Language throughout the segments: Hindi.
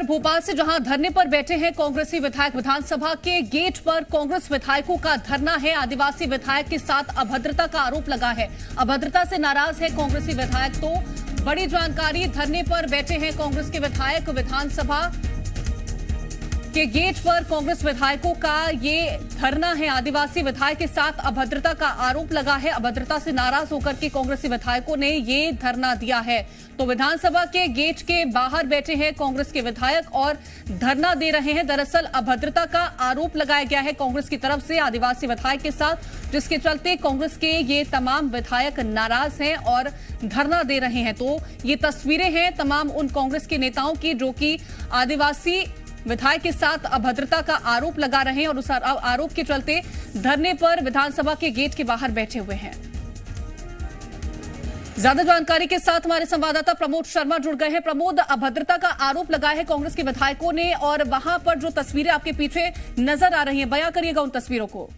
खबर भोपाल से, जहां धरने पर बैठे हैं कांग्रेसी विधायक। विधानसभा के गेट पर कांग्रेस विधायकों का धरना है। आदिवासी विधायक के साथ अभद्रता का आरोप लगा है। अभद्रता से नाराज है कांग्रेसी विधायक। तो बड़ी जानकारी, धरने पर बैठे हैं कांग्रेस के विधायक। विधानसभा के गेट पर कांग्रेस विधायकों का ये धरना है। आदिवासी विधायक के साथ अभद्रता का आरोप लगा है। अभद्रता से नाराज होकर के कांग्रेसी विधायकों ने ये धरना दिया है। तो विधानसभा के गेट के बाहर बैठे हैं कांग्रेस के विधायक और धरना दे रहे हैं। दरअसल अभद्रता का आरोप लगाया गया है कांग्रेस की तरफ से आदिवासी विधायक के साथ, जिसके चलते कांग्रेस के ये तमाम विधायक नाराज हैं और धरना दे रहे हैं। तो ये तस्वीरें हैं तमाम उन कांग्रेस के नेताओं की जो कि आदिवासी विधायक के साथ अभद्रता का आरोप लगा रहे हैं और उस आरोप के चलते धरने पर विधानसभा के गेट के बाहर बैठे हुए हैं। ज्यादा जानकारी के साथ हमारे संवाददाता प्रमोद शर्मा जुड़ गए हैं। प्रमोद, अभद्रता का आरोप लगाया है कांग्रेस के विधायकों ने और वहां पर जो तस्वीरें आपके पीछे नजर आ रही हैं, बयां करिएगा उन तस्वीरों को।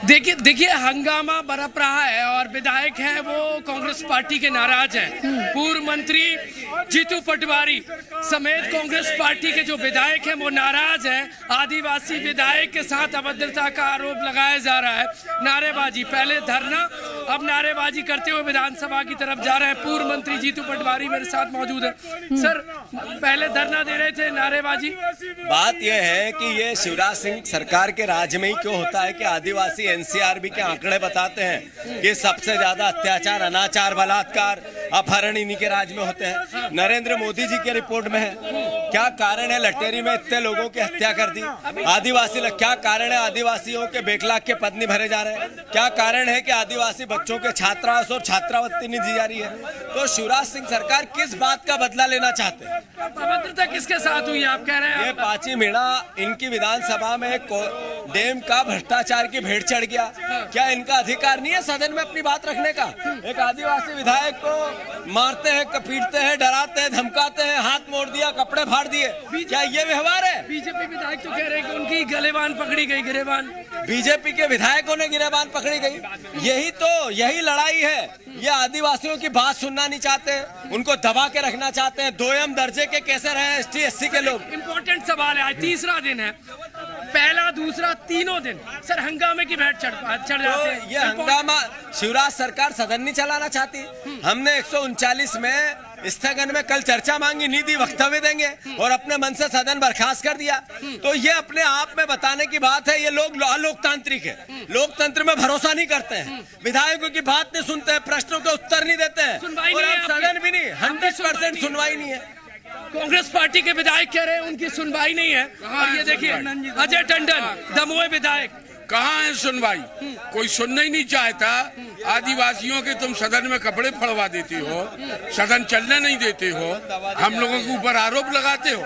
देखिए हंगामा बरप रहा है और विधायक हैं वो कांग्रेस पार्टी के नाराज हैं। पूर्व मंत्री जीतू पटवारी समेत कांग्रेस पार्टी के जो विधायक हैं वो नाराज हैं। आदिवासी विधायक के साथ अभद्रता का आरोप लगाया जा रहा है। नारेबाजी, पहले धरना, अब नारेबाजी करते हुए विधानसभा की तरफ जा रहे हैं। पूर्व मंत्री जीतू पटवारी मेरे साथ मौजूद है। सर, पहले धरना दे रहे थे, नारेबाजी। बात यह है कि ये शिवराज सिंह सरकार के राज में ही क्यों होता है कि आदिवासी एनसीआरबी के आंकड़े बताते हैं कि सबसे ज्यादा अत्याचार, अनाचार, बलात्कार, अपहरण इन्हीं के राज में होते हैं। नरेंद्र मोदी जी की रिपोर्ट में है। क्या कारण है लटेरी में इतने लोगों की हत्या कर दी? आदिवासी क्या कारण है आदिवासियों के 1 लाख के पद नहीं भरे जा रहे हैं? क्या कारण है कि आदिवासी बच्चों के छात्रावास और छात्रावृत्ति नहीं दी जा रही है? तो शिवराज सिंह सरकार किस बात का बदला लेना चाहते हैं? अभद्रता किसके साथ हुई आप कह रहे हैं? ये पांची मीणा इनकी विधानसभा में डैम का भ्रष्टाचार की भेंट चढ़ गया। क्या इनका अधिकार नहीं है सदन में अपनी बात रखने का? एक आदिवासी विधायक को मारते हैं, पीटते हैं, डराते हैं, धमकाते हैं, हाथ मोड़ दिया, कपड़े फाड़ दिए। क्या ये व्यवहार है? बीजेपी विधायक तो कह रहे हैं कि उनकी गिरेबान पकड़ी गई। गिरेबान बीजेपी के विधायकों ने गिरेबान पकड़ी गई। यही लड़ाई है। ये आदिवासियों की बात सुनना नहीं चाहते, उनको दबा के रखना चाहते हैं। दोयम दर्जे के कैसे रहे एसटी एससी के लोग? इम्पोर्टेंट सवाल है। आज तीसरा दिन है, पहला दूसरा तीनों दिन सर हंगामे की भेंट चढ़ जाते हैं। ये हंगामा शिवराज सरकार सदन नहीं चलाना चाहती। हमने 139 में स्थगन में कल चर्चा मांगी, नहीं दी, वक्तव्य देंगे और अपने मन से सदन बर्खास्त कर दिया। तो ये अपने आप में बताने की बात है, ये लोग अलोकतांत्रिक है, लोकतंत्र में भरोसा नहीं करते हैं, विधायकों की बात नहीं सुनते हैं, प्रश्नों के उत्तर नहीं देते हैं और अब सदन भी नहीं, 100% सुनवाई नहीं है। कांग्रेस पार्टी के विधायक कह रहे हैं उनकी सुनवाई नहीं है। और ये देखिए अजय टंडन दमोह विधायक, कहाँ है सुनवाई? कोई सुनना ही नहीं चाहता। आदिवासियों के तुम सदन में कपड़े फड़वा देते हो, सदन चलने नहीं देते हो, हम लोगों के ऊपर आरोप लगाते हो।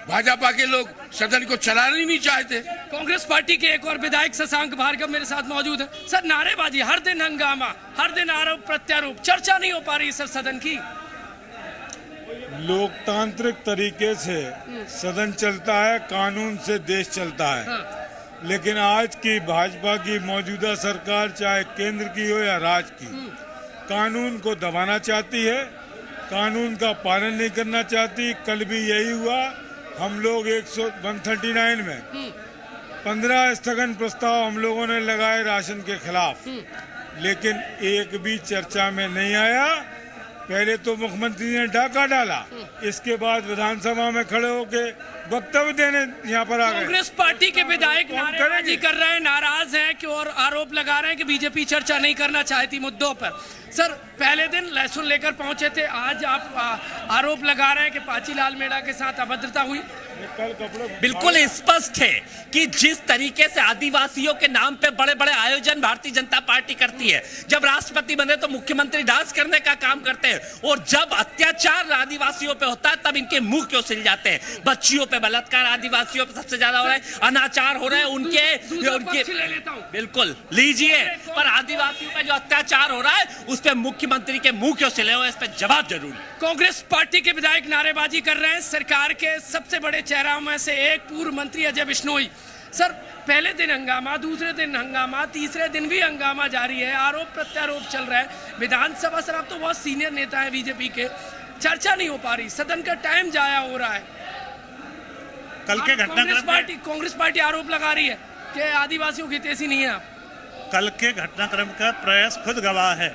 भाजपा के लोग सदन को चलाना ही नहीं चाहते। कांग्रेस पार्टी के एक और विधायक शशांक भार्गव मेरे साथ मौजूद है। सर, नारेबाजी, हर दिन हंगामा, हर दिन आरोप प्रत्यारोप, चर्चा नहीं हो पा रही सर सदन की। लोकतांत्रिक तरीके से सदन चलता है, कानून से देश चलता है। लेकिन आज की भाजपा की मौजूदा सरकार, चाहे केंद्र की हो या राज्य की, कानून को दबाना चाहती है, कानून का पालन नहीं करना चाहती। कल भी यही हुआ। हम लोग 139 में 15 स्थगन प्रस्ताव हम लोगों ने लगाए राशन के खिलाफ, लेकिन एक भी चर्चा में नहीं आया। पहले तो मुख्यमंत्री ने डाका डाला, इसके बाद विधानसभा में खड़े होके वक्तव्य देने यहाँ पर आ गए। कांग्रेस पार्टी के विधायक नारेबाजी कर रहे हैं, नाराज हैं कि और आरोप लगा रहे हैं कि बीजेपी चर्चा नहीं करना चाहती मुद्दों पर। सर, पहले दिन लहसुन लेकर पहुंचे थे, आज आप आरोप लगा रहे हैं कि पाचीलाल मेड़ा के साथ अभद्रता हुई। बिल्कुल स्पष्ट है कि जिस तरीके से आदिवासियों के नाम पे बड़े बड़े आयोजन भारतीय जनता पार्टी करती है, जब राष्ट्रपति बने तो मुख्यमंत्री डांस करने का काम करते हैं और जब अत्याचार आदिवासियों पे होता है तब इनके मुंह क्यों सिल जाते हैं। बच्चियों पे बलात्कार आदिवासियों पे सबसे ज्यादा हो रहा है, अनाचार हो रहे हैं उनके बिल्कुल लीजिए, पर आदिवासियों पे जो अत्याचार हो रहा है उस पे मुख्यमंत्री के मुंह क्यों सिले हो, इस पे जवाब जरूर। कांग्रेस पार्टी के विधायक नारेबाजी कर रहे हैं। सरकार के सबसे बड़े चेहरों में से एक पूर्व मंत्री अजय बिश्नोई। सर, पहले दिन हंगामा, दूसरे दिन हंगामा, तीसरे दिन भी हंगामा जारी है, आरोप प्रत्यारोप चल रहा है। विधानसभा, सर आप तो बहुत सीनियर नेता है बीजेपी के, चर्चा नहीं हो पा रही, सदन का टाइम जाया हो रहा है। कल के कांग्रेस पार्टी आरोप लगा रही है कि आदिवासियों की हितैषी नहीं है आप। कल के घटनाक्रम का प्रयास खुद गवाह है।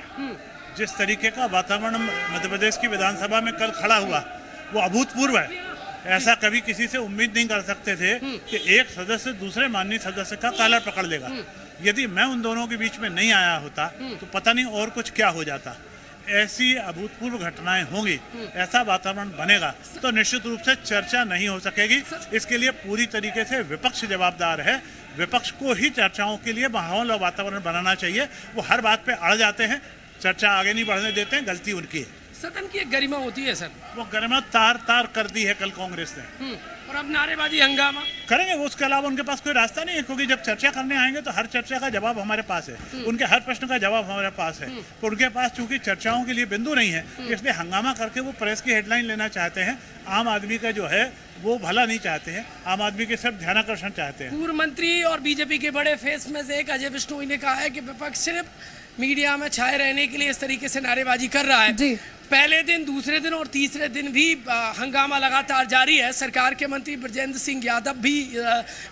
जिस तरीके का वातावरण मध्य प्रदेश की विधानसभा में कल खड़ा हुआ वो अभूतपूर्व है। ऐसा कभी किसी से उम्मीद नहीं कर सकते थे कि एक सदस्य दूसरे माननीय सदस्य का कॉलर पकड़ लेगा। यदि मैं उन दोनों के बीच में नहीं आया होता तो पता नहीं और कुछ क्या हो जाता। ऐसी अभूतपूर्व घटनाएं होंगी, ऐसा वातावरण बनेगा तो निश्चित रूप से चर्चा नहीं हो सकेगी। इसके लिए पूरी तरीके से विपक्ष जवाबदार है। विपक्ष को ही चर्चाओं के लिए माहौल और वातावरण बनाना चाहिए। वो हर बात पे अड़ जाते हैं, चर्चा आगे नहीं बढ़ने देते हैं, गलती उनकी है। सदन की एक गरिमा होती है सर, वो गरिमा तार तार कर दी है कल कांग्रेस ने। और अब नारेबाजी हंगामा करेंगे, उसके अलावा उनके पास कोई रास्ता नहीं है, क्योंकि जब चर्चा करने आएंगे तो हर चर्चा का जवाब हमारे पास है, उनके हर प्रश्न का जवाब हमारे पास है। तो उनके पास चूंकि चर्चाओं के लिए बिंदु नहीं है, इसलिए हंगामा करके वो प्रेस की हेडलाइन लेना चाहते हैं। आम आदमी का जो है वो भला नहीं चाहते हैं, आम आदमी के सिर्फ ध्यानाकर्षण चाहते हैं। पूर्व मंत्री और बीजेपी के बड़े फेस में से एक अजय बिश्नोई ने कहा है कि विपक्ष सिर्फ मीडिया में छाए रहने के लिए इस तरीके से नारेबाजी कर रहा है। जी। पहले दिन, दूसरे दिन और तीसरे दिन भी हंगामा लगातार जारी है। सरकार के मंत्री ब्रजेंद्र सिंह यादव भी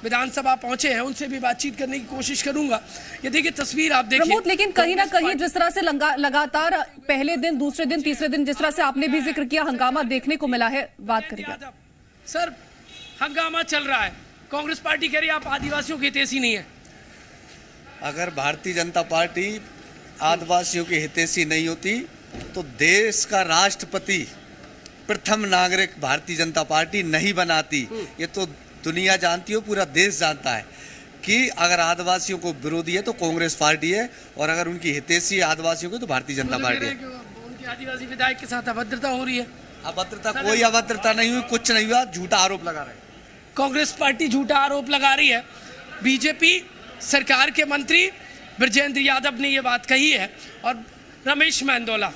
विधानसभा पहुंचे हैं, उनसे भी बातचीत करने की कोशिश करूंगा। ये देखिए तस्वीर आप देखिए। लेकिन कहीं ना कहीं जिस तरह से लगातार पहले दिन, दूसरे दिन, तीसरे दिन जिस तरह से आपने भी जिक्र किया हंगामा देखने को मिला है, बात करिए सर। हंगामा चल रहा है, कांग्रेस पार्टी कह रही है आप आदिवासियों की हितैषी नहीं है। अगर भारतीय जनता पार्टी आदिवासियों की हितैषी नहीं होती तो देश का राष्ट्रपति प्रथम नागरिक भारतीय जनता पार्टी नहीं बनाती। ये तो दुनिया जानती हो, पूरा देश जानता है कि अगर आदिवासियों को विरोधी है तो कांग्रेस पार्टी है, और अगर उनकी हितैषी आदिवासियों की तो भारतीय जनता पार्टी है। उनके आदिवासी विधायक के साथ अभद्रता हो रही है। अभद्रता, कोई अभद्रता नहीं हुई, कुछ नहीं हुआ, झूठा आरोप लगा रहे हैं। कांग्रेस पार्टी झूठा आरोप लगा रही है। बीजेपी सरकार के मंत्री ब्रजेंद्र यादव ने ये बात कही है, और रमेश मेंदोला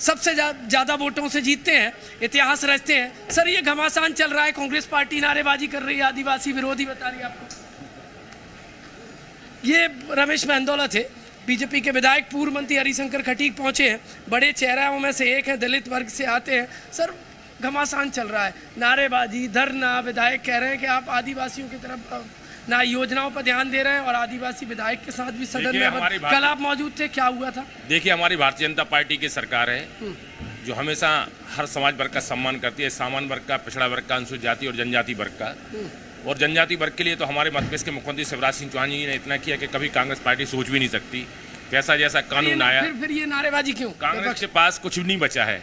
सबसे ज्यादा वोटों से जीतते हैं, इतिहास रचते हैं। सर ये घमासान चल रहा है, कांग्रेस पार्टी नारेबाजी कर रही है, आदिवासी विरोधी बता रही है आपको। ये रमेश मेंदोला थे, बीजेपी के विधायक। पूर्व मंत्री हरिशंकर खटीक पहुंचे हैं, बड़े चेहरों में से एक है, दलित वर्ग से आते हैं। सर घमासान चल रहा है, नारेबाजी, धरना। विधायक कह रहे हैं कि आप आदिवासियों की तरफ ना योजनाओं पर ध्यान दे रहे हैं, और आदिवासी विधायक के साथ भी सदन में कल आप मौजूद थे, क्या हुआ था? देखिए, हमारी भारतीय जनता पार्टी की सरकार है जो हमेशा हर समाज वर्ग का सम्मान करती है, सामान्य वर्ग का, पिछड़ा वर्ग का, अनुसूचित जाति और जनजाति वर्ग का। और जनजाति वर्ग के लिए तो हमारे मध्य प्रदेश के मुख्यमंत्री शिवराज सिंह चौहान जी ने इतना किया कि कभी कांग्रेस पार्टी सोच भी नहीं सकती। जैसा जैसा कानून आया, फिर ये नारेबाजी क्यों? कांग्रेस के पास कुछ भी नहीं बचा है।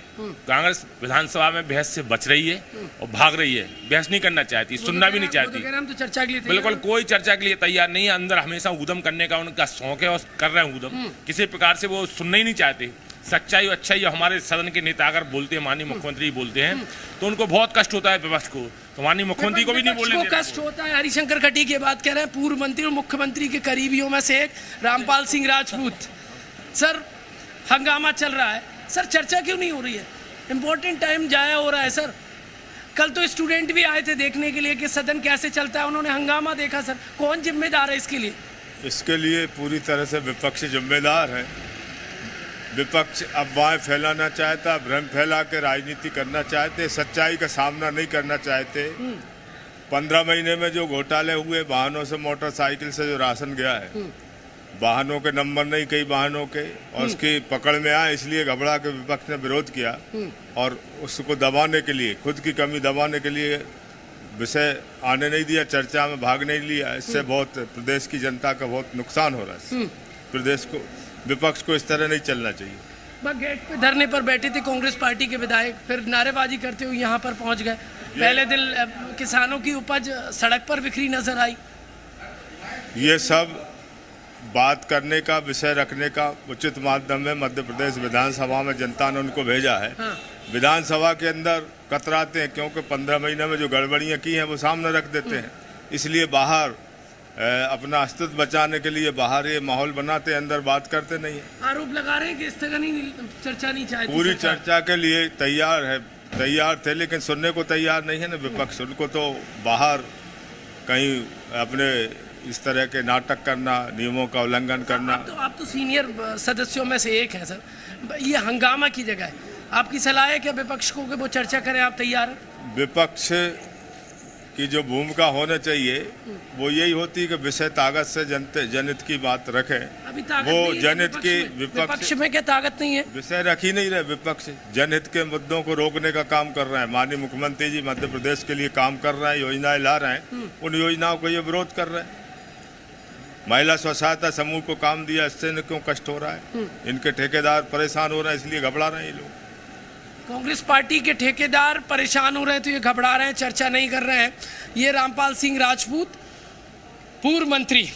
कांग्रेस विधानसभा में बहस से बच रही है और भाग रही है, बहस नहीं करना चाहती, सुनना भी नहीं चाहती। हम तो चर्चा के लिए बिल्कुल कोई चर्चा के लिए तैयार नहीं है। अंदर हमेशा उद्यम करने का उनका शौक है और कर रहे हैं उद्यम, किसी प्रकार से वो सुनना ही नहीं चाहते। सच्चाई और अच्छाई हमारे सदन के नेता अगर बोलते हैं, माननीय मुख्यमंत्री बोलते हैं, तो उनको बहुत कष्ट होता है विपक्ष को, तो माननीय मुख्यमंत्री को भी नहीं बोलने देते। कष्ट होता है। हरिशंकर खटीक की बात कह रहे हैं, पूर्व मंत्री और मुख्यमंत्री के करीबियों में से एक रामपाल सिंह राजपूत। सर हंगामा चल रहा है, सर चर्चा क्यों नहीं हो रही है? इंपॉर्टेंट टाइम जाया हो रहा है सर। कल तो स्टूडेंट भी आए थे देखने के लिए कि सदन कैसे चलता है, उन्होंने हंगामा देखा। सर कौन जिम्मेदार है इसके लिए? इसके लिए पूरी तरह से विपक्ष जिम्मेदार है। विपक्ष अफवाहें फैलाना चाहता, भ्रम फैला के राजनीति करना चाहते, सच्चाई का सामना नहीं करना चाहते। 15 महीने में जो घोटाले हुए, वाहनों से, मोटरसाइकिल से जो राशन गया है, वाहनों के नंबर नहीं, कई वाहनों के, और उसकी पकड़ में आए, इसलिए घबरा के विपक्ष ने विरोध किया, और उसको दबाने के लिए, खुद की कमी दबाने के लिए विषय आने नहीं दिया, चर्चा में भाग नहीं लिया। इससे बहुत प्रदेश की जनता का बहुत नुकसान हो रहा है। प्रदेश को, विपक्ष को इस तरह नहीं चलना चाहिए। गेट पे धरने पर बैठे थे कांग्रेस पार्टी के विधायक, फिर नारेबाजी करते हुए यहाँ पर पहुँच गए। पहले दिन किसानों की उपज सड़क पर बिखरी नजर आई। ये सब बात करने का, विषय रखने का उचित माध्यम है। मध्य प्रदेश विधानसभा में जनता ने उनको भेजा है। विधानसभा के अंदर कतराते हैं, क्योंकि 15 महीने में जो गड़बड़ियाँ की हैं वो सामने रख देते हैं, इसलिए बाहर अपना अस्तित्व बचाने के लिए बाहर ये माहौल बनाते हैं, अंदर बात करते नहीं है। आरोप लगा रहे हैं कि इस तरह नहीं, चर्चा नहीं चाहती। पूरी चर्चा के लिए तैयार थे, लेकिन सुनने को तैयार नहीं है ना विपक्ष। उनको तो बाहर कहीं अपने इस तरह के नाटक करना, नियमों का उल्लंघन करना। आप तो सीनियर सदस्यों में से एक हैं सर। ये हंगामा की जगह है, आपकी सलाह है क्या विपक्ष को कि वो चर्चा करें, आप तैयार हैं? विपक्ष की जो भूमिका होना चाहिए वो यही होती है कि विषय ताकत से जनहित की बात रखे। अभी ताकत वो नहीं है जनहित की विपक्ष में क्या ताकत नहीं है? विषय रख ही नहीं रहे। विपक्ष जनहित के मुद्दों को रोकने का काम कर रहे हैं। माननीय मुख्यमंत्री जी मध्य प्रदेश के लिए काम कर रहे हैं, योजनाएं ला रहे हैं, उन योजनाओं को ये विरोध कर रहे हैं। महिला स्व सहायता समूह को काम दिया, इससे इन्हें क्यों कष्ट हो रहा है? इनके ठेकेदार परेशान हो रहे हैं, इसलिए घबरा रहे हैं ये लोग। कांग्रेस पार्टी के ठेकेदार परेशान हो रहे हैं तो ये घबरा रहे हैं, चर्चा नहीं कर रहे हैं। ये रामपाल सिंह राजपूत पूर्व मंत्री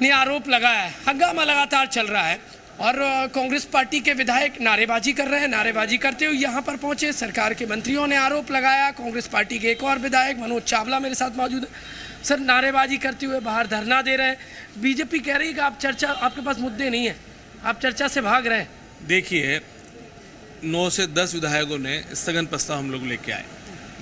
ने आरोप लगाया है। हंगामा लगातार चल रहा है और कांग्रेस पार्टी के विधायक नारेबाजी कर रहे हैं। नारेबाजी करते हुए यहाँ पर पहुंचे सरकार के मंत्रियों ने आरोप लगाया। कांग्रेस पार्टी के एक और विधायक मनोज चावला मेरे साथ मौजूद है। सर, नारेबाजी करते हुए बाहर धरना दे रहे हैं। बीजेपी कह रही है कि आप चर्चा, आपके पास मुद्दे नहीं है, आप चर्चा से भाग रहे हैं। देखिए, 9 से 10 विधायकों ने स्थगन प्रस्ताव हम लोग लेके आए,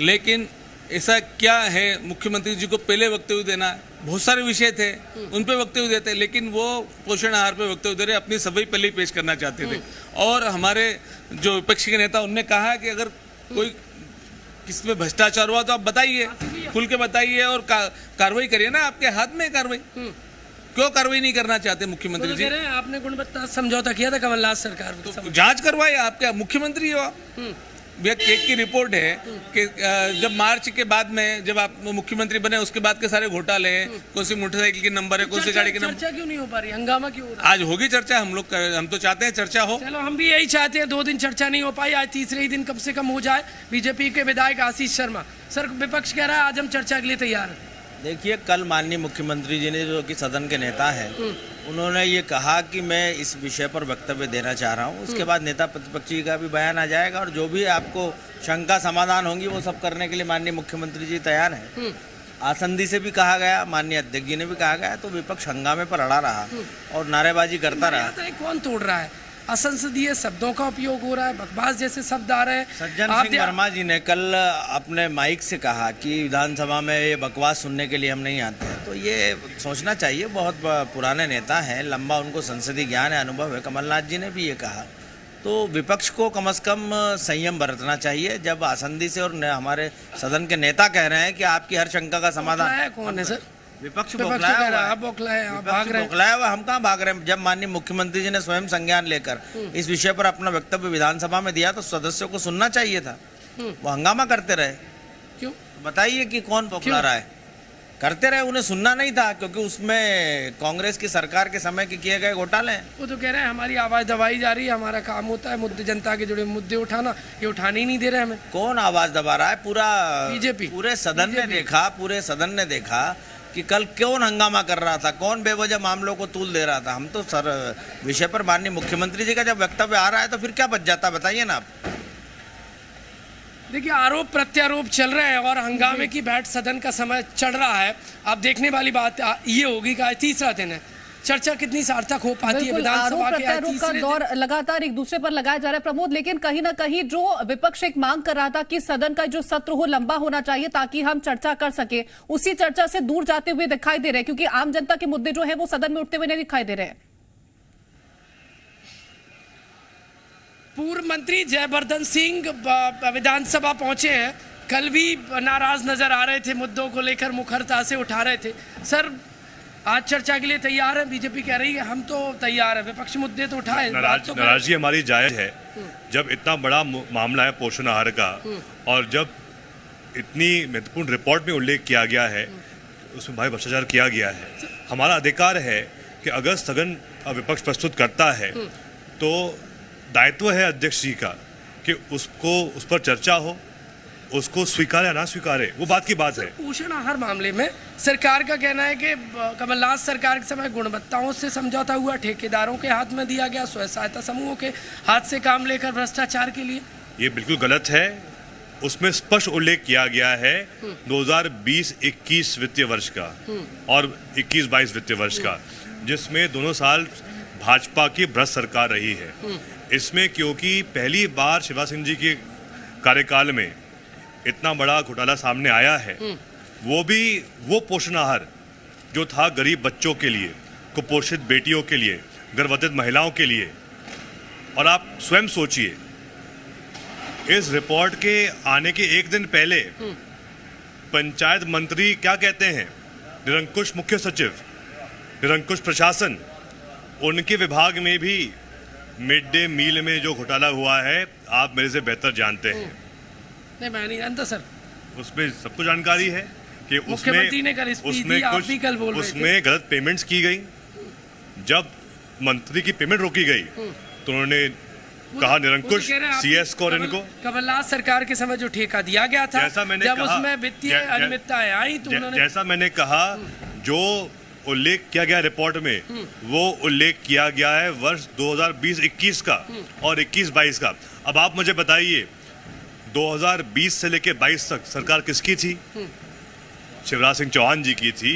लेकिन ऐसा क्या है, मुख्यमंत्री जी को पहले वक्तव्य देना है, बहुत सारे विषय थे उन पे वक्तव्य देते, लेकिन वो पोषण आहार पे वक्तव्य दे रहे, अपनी सभी पहले पेश करना चाहते थे। और हमारे जो विपक्ष के नेता उनने कहा कि अगर कोई किसमें भ्रष्टाचार हुआ तो आप बताइए, खुल के बताइए और कार्रवाई करिए ना, आपके हाथ में कार्रवाई। क्यों कार्रवाई नहीं करना चाहते मुख्यमंत्री जी? आपने गुणवत्ता समझौता किया था कमलनाथ सरकार में, तो जांच करवाइए, आप क्या मुख्यमंत्री हो आप? एक की रिपोर्ट है कि जब मार्च के बाद में जब आप मुख्यमंत्री बने उसके बाद के सारे घोटाले हैं, कौन सी मोटरसाइकिल की नंबर है, कौन सी गाड़ी की नंबर। चर्चा क्यों नहीं हो पा रही, हंगामा क्यों हो रहा है? आज होगी चर्चा, हम तो चाहते हैं चर्चा हो। चलो, हम भी यही चाहते हैं। 2 दिन चर्चा नहीं हो पाई, आज तीसरे ही दिन कम से कम हो जाए। बीजेपी के विधायक आशीष शर्मा, सर विपक्ष कह रहा है आज हम चर्चा के लिए तैयार हैं। देखिए, कल माननीय मुख्यमंत्री जी ने, जो कि सदन के नेता हैं, उन्होंने ये कहा कि मैं इस विषय पर वक्तव्य देना चाह रहा हूँ। उसके बाद नेता प्रतिपक्षी का भी बयान आ जाएगा और जो भी आपको शंका समाधान होंगी वो सब करने के लिए माननीय मुख्यमंत्री जी तैयार हैं। आसंदी से भी कहा गया, माननीय अध्यक्ष जी ने भी कहा गया, तो विपक्ष हंगामे पर अड़ा रहा और नारेबाजी करता रहा। कौन तोड़ रहा है? असंसदीय शब्दों का उपयोग हो रहा है, बकवास जैसे शब्द आ रहे हैं। सज्जन सिंह वर्मा जी ने कल अपने माइक से कहा कि विधानसभा में ये बकवास सुनने के लिए हम नहीं आते हैं, तो ये सोचना चाहिए। बहुत पुराने नेता हैं, लंबा उनको संसदीय ज्ञान है, अनुभव है। कमलनाथ जी ने भी ये कहा, तो विपक्ष को कम से कम संयम बरतना चाहिए। जब आसंदी से और हमारे सदन के नेता कह रहे हैं कि आपकी हर शंका का समाधान। कौन है सर? विपक्ष बौखलाया हुआ, हम कहाँ भाग रहे हैं? जब माननीय मुख्यमंत्री जी ने स्वयं संज्ञान लेकर इस विषय पर अपना वक्तव्य विधानसभा में दिया तो सदस्यों को सुनना चाहिए था। वो हंगामा करते रहे, क्यों? बताइए कि कौन बौखला रहा है? करते रहे, उन्हें सुनना नहीं था, क्योंकि उसमें कांग्रेस की सरकार के समय के किए गए घोटाले हैं। वो तो कह रहे हैं हमारी आवाज दबाई जा रही है, हमारा काम होता है मुद्दे, जनता के जुड़े मुद्दे उठाना, ये उठाने ही नहीं दे रहे हमें। कौन आवाज दबा रहा है? पूरा बीजेपी, पूरे सदन ने देखा कि कल कौन हंगामा कर रहा था, कौन बेवजह मामलों को तूल दे रहा था। हम तो सर विषय पर माननीय मुख्यमंत्री जी का जब वक्तव्य आ रहा है तो फिर क्या बच जाता, बताइए ना आप। देखिए, आरोप प्रत्यारोप चल रहे हैं और हंगामे की बैठ सदन का समय चढ़ रहा है। अब देखने वाली बात ये होगी कि आज तीसरा दिन है, चर्चा कितनी सार्थक हो पाती है। विधानसभा प्रत्यारोप का दौर लगातार एक दूसरे पर लगाया जा रहा है प्रमोद, लेकिन कहीं ना कहीं जो विपक्ष एक मांग कर रहा था कि सदन का जो सत्र हो लंबा होना चाहिए ताकि हम चर्चा कर सके, उसी चर्चा से दूर जाते हुए दिखाई दे रहे हैं, क्योंकि आम जनता के मुद्दे जो है वो सदन में उठते हुए नहीं दिखाई दे रहे हैं। पूर्व मंत्री जयवर्धन सिंह विधानसभा पहुंचे हैं, कल भी नाराज नजर आ रहे थे, मुद्दों को लेकर मुखरता से उठा रहे थे। सर, आज चर्चा के लिए तैयार है? बीजेपी कह रही है हम तो तैयार है, विपक्ष मुद्दे तो उठाए। नाराजगी हमारी जायज है, जब इतना बड़ा मामला है पोषण आहार का और जब इतनी महत्वपूर्ण रिपोर्ट में उल्लेख किया गया है, उसमें भाई भ्रष्टाचार किया गया है। हमारा अधिकार है कि अगर सदन विपक्ष प्रस्तुत करता है तो दायित्व है अध्यक्ष जी का कि उस पर चर्चा हो, उसको स्वीकारे या ना स्वीकारे, वो बात की बात है। पोषण आहार मामले में सरकार का कहना है कि कमलनाथ सरकार के समय गुणवत्ताओं से समझौता हुआ, ठेकेदारों के हाथ में दिया गया, स्वयं सहायता समूहों के हाथ से काम लेकर भ्रष्टाचार के लिए। ये बिल्कुल गलत है। उसमें स्पष्ट उल्लेख किया गया है 2020-21 वित्तीय वर्ष का और 21-22 वित्तीय वर्ष का, जिसमें दोनों साल भाजपा की भ्रष्ट सरकार रही है। इसमें क्योंकि पहली बार शिवराज सिंह जी के कार्यकाल में इतना बड़ा घोटाला सामने आया है, वो पोषण आहार जो था गरीब बच्चों के लिए, कुपोषित बेटियों के लिए, गर्भवती महिलाओं के लिए। और आप स्वयं सोचिए इस रिपोर्ट के आने के एक दिन पहले पंचायत मंत्री क्या कहते हैं, निरंकुश मुख्य सचिव, निरंकुश प्रशासन, उनके विभाग में भी मिड डे मील में जो घोटाला हुआ है आप मेरे से बेहतर जानते हैं। नहीं, मैं नहीं जानता सर। उसमें सबको जानकारी है कि मुख्यमंत्री ने कल स्पीच दी, आप भी कल बोल रहे थे। उसमें गलत पेमेंट्स की गई। जब मंत्री की पेमेंट रोकी गई तो उन्होंने कहा निरंकुश सीएस को और इनको कमलनाथ सरकार के समय जो ठेका दिया गया था, जैसा मैंने जब कहा, उसमें वित्तीय अनियमितताएं आई तो उन्होंने, जैसा मैंने कहा, जो उल्लेख किया गया रिपोर्ट में वो उल्लेख किया गया है वर्ष 2020-21 का और 21-22 का। अब आप मुझे बताइए 2020 से लेकर 22 तक सरकार किसकी थी? शिवराज सिंह चौहान जी की थी,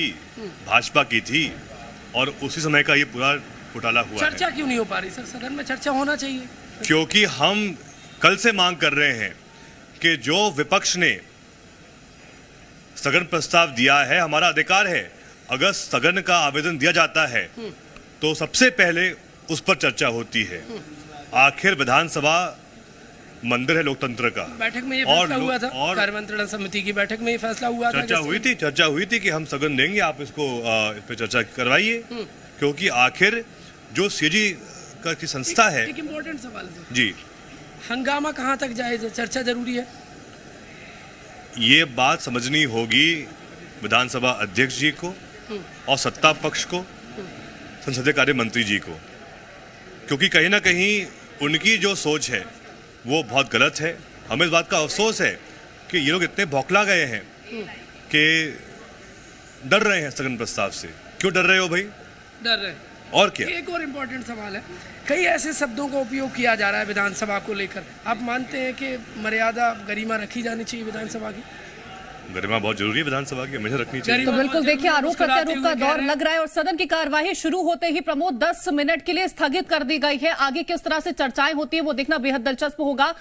भाजपा की थी, और उसी समय का ये पूरा घोटाला हुआ है। चर्चा क्यों नहीं हो पा रही सर? सदन में चर्चा होना चाहिए। क्योंकि हम कल से मांग कर रहे हैं कि जो विपक्ष ने स्थगन प्रस्ताव दिया है, हमारा अधिकार है, अगर स्थगन का आवेदन दिया जाता है तो सबसे पहले उस पर चर्चा होती है। आखिर विधानसभा मंदिर है लोकतंत्र का। बैठक में ये फैसला हुआ था, कार्यमंत्रणा समिति की बैठक में ये फैसला हुआ था, चर्चा हुई थी कि हम स्थगन देंगे, आप इसको इस पर चर्चा करवाइए, क्योंकि आखिर जो सीजी की संस्था है। एक इम्पोर्टेंट सवाल है जी, हंगामा कहाँ तक जाए? चर्चा जरूरी है। ये बात समझनी होगी विधानसभा अध्यक्ष जी को और सत्ता पक्ष को, संसदीय कार्य मंत्री जी को, क्योंकि कहीं ना कहीं उनकी जो सोच है वो बहुत गलत है। हमें इस बात का अफसोस है कि ये लोग इतने बौखला गए हैं कि डर रहे हैं स्थगन प्रस्ताव से। क्यों डर रहे हो भाई? डर रहे। और क्या? एक और इम्पोर्टेंट सवाल है, कई ऐसे शब्दों का उपयोग किया जा रहा है विधानसभा को लेकर। आप मानते हैं कि मर्यादा, गरिमा रखी जानी चाहिए विधानसभा की? गरिमा बहुत जरूरी है विधानसभा की, हमेशा रखनी चाहिए। तो बिल्कुल देखिए, आरोप प्रत्यारोप का दौर लग रहा है और सदन की कार्यवाही शुरू होते ही प्रमोद 10 मिनट के लिए स्थगित कर दी गई है। आगे किस तरह से चर्चाएं होती है वो देखना बेहद दिलचस्प होगा।